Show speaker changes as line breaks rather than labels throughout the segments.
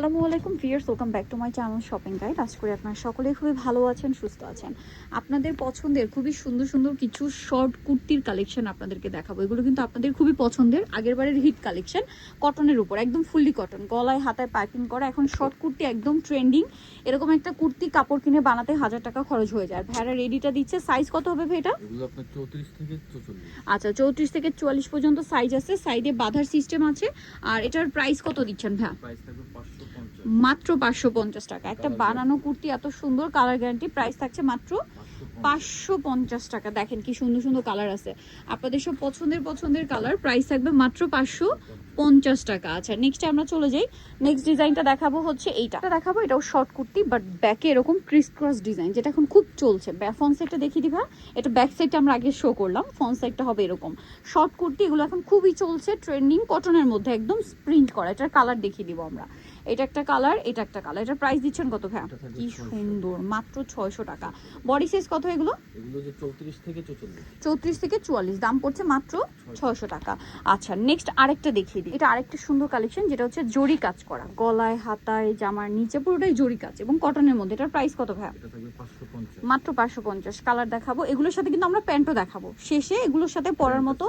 আসসালামু আলাইকুম viewers, welcome back to my channel shopping guide. আশা করি আপনারা সকলেই খুবই ভালো আছেন, সুস্থ আছেন। আপনাদের পছন্দের খুবই সুন্দর সুন্দর কিছু শর্ট কুর্তির কালেকশন আপনাদেরকে দেখাবো। এগুলো কিন্তু আপনাদের খুবই পছন্দের আগেরবারের হিট কালেকশন, কটনের উপর, একদম ফুললি কটন, গলায় হাতায় পাইপিং করা। এখন শর্ট কুর্তি একদম ট্রেন্ডিং। এরকম একটা কুর্তি কাপড় কিনে বানাতে 1000 টাকা খরচ হয়ে যায়। ভাইরা রেডিটা দিচ্ছে। সাইজ কত হবে ভাইটা?
এগুলো আপনার 34 থেকে 44।
আচ্ছা, 34 থেকে 44 পর্যন্ত সাইজ আছে। সাইডে বাঁধার সিস্টেম আছে। আর এটার প্রাইস কত দিচ্ছেন ভাই?
প্রাইস থাকবে 550,
মাত্র 550 টাকা। একটা বানানো কুর্তি, এত সুন্দর কালার গ্যারান্টি, প্রাইস থাকছে মাত্র 550 টাকা। দেখেন কি সুন্দর সুন্দর কালার আছে, আপনাদের সব পছন্দের কালার। প্রাইস থাকবে মাত্র 550 টাকা। আচ্ছা, নেক্সট আমরা চলে যাই। নেক্সট ডিজাইনটা দেখাবো হচ্ছে এইটা দেখাবো। এটাও শর্ট কুর্তি, বাট ব্যাকে এরকম ক্রিস ক্রস ডিজাইন, যেটা এখন খুব চলছে। ফ্রন্ট সাইডটা দেখিয়ে দিবা। এটা ব্যাক সাইডটা আমরা আগে শো করলাম, ফ্রন্ট সাইডটা হবে এরকম। শর্ট কুর্তি এগুলো এখন খুবই চলছে, ট্রেন্ডিং, কটনের মধ্যে একদম প্রিন্ট করা। এটার কালার দেখিয়ে দিব আমরা। এটা একটা কালার, এটা একটা কালার। এটার প্রাইস দিচ্ছেন কত ভাই? কি সুন্দর, মাত্র 600 টাকা। বডি সাইজ কত এগুলো?
এগুলো যে 34 থেকে 44।
34 থেকে 44, দাম পড়ছে মাত্র 600 টাকা। আচ্ছা, নেক্সট আরেকটা দেখিয়ে দিই। এটা আরেকটা সুন্দর কালেকশন, যেটা হচ্ছে জরি কাজ করা, গলায় হাতায় জামার নিচে পুরোটাই জরি কাজ এবং কটনের মধ্যে। এটার প্রাইস কত ভাই?
এটা থাকবে 550,
মাত্র 550। কালার দেখাবো, এগুলোর সাথে কিন্তু আমরা প্যান্টও দেখাবো শেষে। এগুলোর সাথে পরার মতো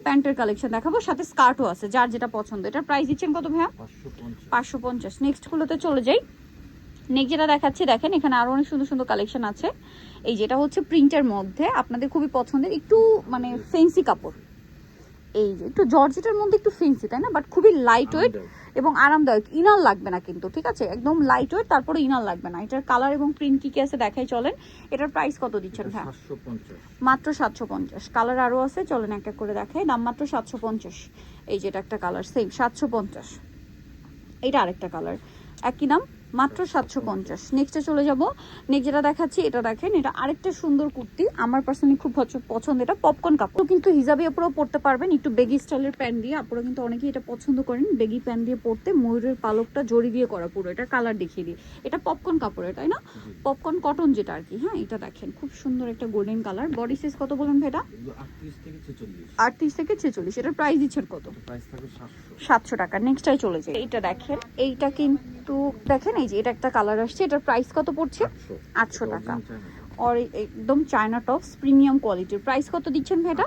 প্যান্টের কালেকশন দেখাবো, সাথে স্কার্টও আছে, যার যেটা পছন্দ। এটার প্রাইস দিচ্ছেন কত ভাইয়া? 550। নেক্সট গুলোতে চলে যাই। নেক্সট যেটা দেখাচ্ছি, দেখেন এখানে আরো অনেক সুন্দর সুন্দর কালেকশন আছে। এই যেটা হচ্ছে প্রিন্টের মধ্যে, আপনাদের খুবই পছন্দের, একটু মানে ফেন্সি কাপড়। এই যে একটু জর্জেটের মধ্যে একটু ফেন্সি, তাই না? বাট খুবই লাইট ওয়েট এবং আরামদায়ক। ইনার লাগবে না কিন্তু, ঠিক আছে? একদম লাইট ওয়েট, তারপরে ইনার লাগবে না। এটার কালার এবং প্রিন্ট কি কি আছে দেখাই চলেন। এটার প্রাইস কত দিচ্ছেন ভাই?
750,
মাত্র 750। কালার আরো আছে, চলেন এক এক করে দেখাই। দাম মাত্র 750। এই যেটা একটা কালার, সেম 750। এটা আরেকটা কালার, একই দাম, মাত্র 750। নেক্সটে চলে যাব। নেক্সট যেটা দেখাচ্ছি, এটা দেখেন, এটা আরেকটা সুন্দর কুর্তি, আমার পার্সোনালি খুব পছন্দ। এটা পপকর্ন কাপড়, কিন্তু হিজাবি আপুরাও পরতে পারবেন, একটু বেগি স্টাইলের প্যান্ট দিয়ে। আপুরা কিন্তু অনেকেই এটা পছন্দ করেন, বেগি প্যান্ট দিয়ে পরতে। ময়ূরের পালকটা জড়ি দিয়ে করা পুরো। এটা কালার দেখিয়ে দিই। এটা পপকর্ন কাপড়ের, তাই না? পপকর্ন কটন যেটা আর কি। হ্যাঁ, এটা দেখেন খুব সুন্দর একটা গোল্ডেন কালার। বডি সাইজ কত বলেন ভাই এটা?
এগুলো 38 থেকে 46।
38 থেকে 46। এটার প্রাইস দিচ্ছেন কত?
প্রাইস থাকবে
700 টাকা। নেক্সটটাই চলে যায়। এইটা দেখেন, এইটা কিন্তু দেখেন, এই যে এটা একটা কালার আসছে। এটার প্রাইস কত পড়ছে? 800 টাকা। আর একদম চায়না টপস, প্রিমিয়াম কোয়ালিটির। প্রাইস কত দিচ্ছেন ভাই এটা?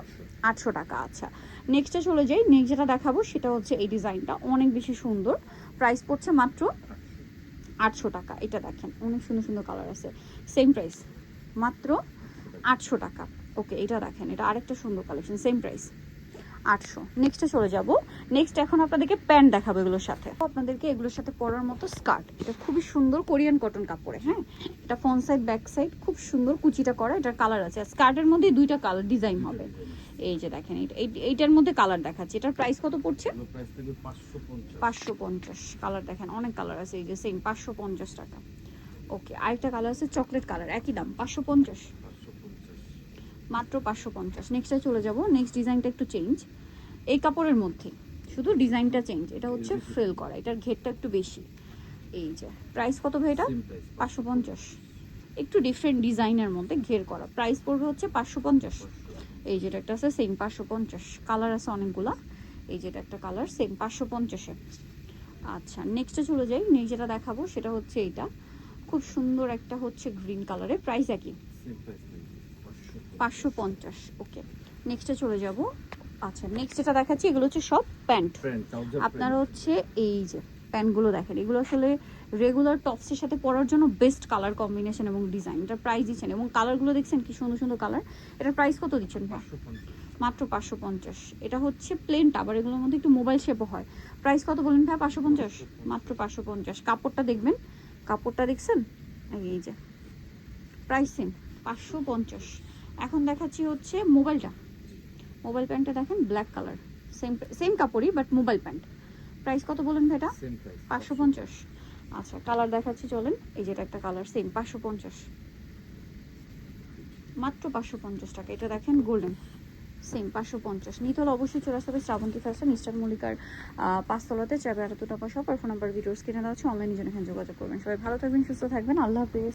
800 টাকা। আচ্ছা, নেক্সটে চলে যাই। নেক্সট যেটা দেখাবো সেটা হচ্ছে এই ডিজাইনটা, অনেক বেশি সুন্দর। প্রাইস পড়ছে মাত্র 800 টাকা। এটা দেখেন, অনেক সুন্দর সুন্দর কালার আছে, সেম প্রাইস, মাত্র 800 টাকা। ওকে, এটা দেখেন, এটা আরেকটা সুন্দর কালেকশন, সেম প্রাইস 800। নেক্সটে চলে যাব। নেক্সট এখন আপনাদেরকে প্যান্ট দেখাবো এগুলোর সাথে। আপনাদেরকে এগুলোর সাথে পরার মতো স্কার্ট। এটা খুবই সুন্দর কোরিয়ান কটন কাপড়ে। হ্যাঁ, এটা ফ্রন্ট সাইড ব্যাক সাইড খুব সুন্দর কুচিটা করা। এটার কালার আছে, স্কার্টের মধ্যে দুইটা কালার ডিজাইন হবে। এই যে দেখেন, এইটার মধ্যে কালার দেখাচ্ছে। এটার প্রাইস কত পড়ছে?
প্রাইস থাকবে 550।
550। কালার দেখেন, অনেক কালার আছে। এই যে সেম 550 টাকা। ওকে, আরেকটা কালার আছে চকলেট কালার, একই দাম 550, মাত্র 550। নেক্সটে চলে যাব। নেক্সট ডিজাইনটা একটু চেঞ্জ, এই কাপড়ের মধ্যে শুধু ডিজাইনটা চেঞ্জ। এটা হচ্ছে ফ্রিল করা, এটার ঘেরটা একটু বেশি। এই যে প্রাইস কত ভাই এটা? 550। একটু ডিফারেন্ট ডিজাইনের মধ্যে ঘের করা, প্রাইস পড়বে হচ্ছে 550। এই যেটা একটা আছে সেম 550। কালার আছে অনেকগুলা। এই যেটা একটা কালার, সেম 550-এ। আচ্ছা, নেক্সটে চলে যাই। নেক্সট যেটা দেখাবো সেটা হচ্ছে এইটা, খুব সুন্দর একটা হচ্ছে গ্রিন কালারের। প্রাইস একই, 550। ওকে, নেক্সটে চলে যাব। আচ্ছা, নেক্সট যেটা দেখাচ্ছি, এগুলো হচ্ছে সব প্যান্ট। আপনারা হচ্ছে এই যে প্যান্টগুলো দেখেন, এগুলো আসলে রেগুলার টপসের সাথে পরার জন্য বেস্ট কালার কম্বিনেশন এবং ডিজাইন। এটার প্রাইস দিচ্ছেন, এবং কালারগুলো দেখছেন কি সুন্দর সুন্দর কালার। এটার প্রাইস কত দিচ্ছেন? মাত্র 550। এটা হচ্ছে প্লেনটা, আবার এগুলোর মধ্যে একটু মোবাইল শেপও হয়। প্রাইস কত বলেন ভাই? 550, মাত্র 550। কাপড়টা দেখবেন, কাপড়টা দেখছেন, এই যে প্রাইস সেম 550। এখন দেখাচ্ছি হচ্ছে মোবাইলটা, মোবাইল প্যান্টটা দেখেন, ব্ল্যাক কালার, সেম সেম কাপড়ই বাট মোবাইল প্যান্ট। প্রাইস কত বলেন ভাই এটা? 550। আচ্ছা, কালার দেখাচ্ছি চলেন। এই যেটা একটা কালার, সেম 550, মাত্র 550 টাকা। এটা দেখেন গোল্ডেন, সেম 550। নিতে হলে অবশ্যই চলে আসতে হবে শ্রাবন্তী ফ্যাশন, মিস্টার মল্লিকার 5 তলাতে, 482 টাকা শপ। আর ফোন নাম্বার ভিডিওস কিনে দেওয়া হচ্ছে, অনলাইনে জন্য এখানে যোগাযোগ করবেন। সবাই ভালো থাকবেন, সুস্থ থাকবেন, আল্লাহ হাফিজ।